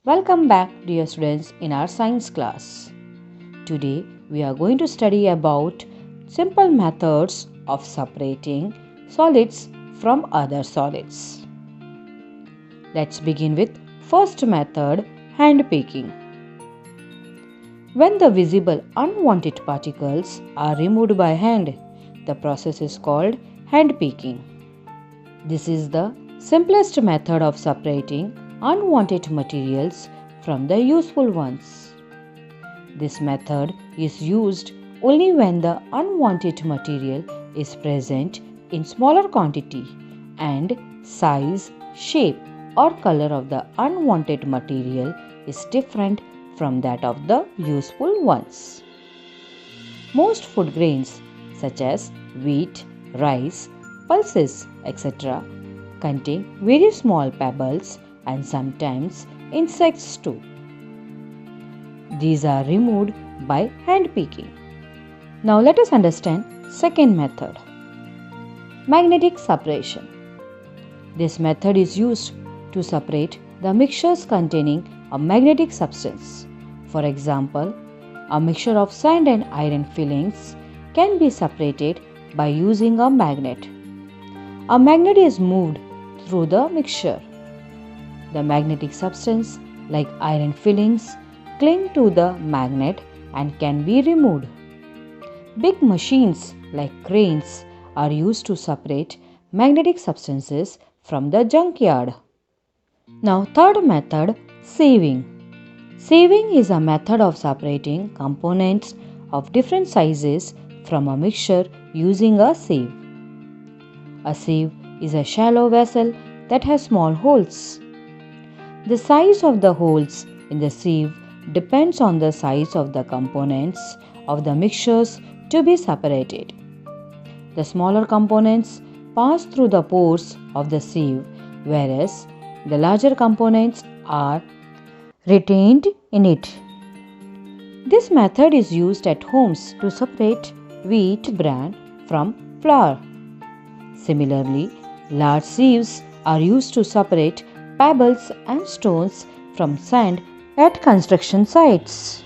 Welcome back, dear students, in our science class. Today we are going to study about simple methods of separating solids from other solids. Let's begin with first method, hand picking. When the visible unwanted particles are removed by hand, the process is called hand picking. This is the simplest method of separating unwanted materials from the useful ones. This method is used only when the unwanted material is present in smaller quantity and size, shape or color of the unwanted material is different from that of the useful ones. Most food grains such as wheat, rice, pulses, etc. contain very small pebbles and sometimes insects too. These are removed by hand picking. Now let us understand second method, magnetic separation. This method is used to separate the mixtures containing a magnetic substance. For example, a mixture of sand and iron fillings can be separated by using a magnet. A magnet is moved through the mixture. The magnetic substance, like iron fillings, cling to the magnet and can be removed. Big machines like cranes are used to separate magnetic substances from the junkyard. Now, third method, sieving. Sieving is a method of separating components of different sizes from a mixture using a sieve. A sieve is a shallow vessel that has small holes. The size of the holes in the sieve depends on the size of the components of the mixtures to be separated. The smaller components pass through the pores of the sieve, whereas the larger components are retained in it. This method is used at homes to separate wheat bran from flour. Similarly, large sieves are used to separate pebbles and stones from sand at construction sites.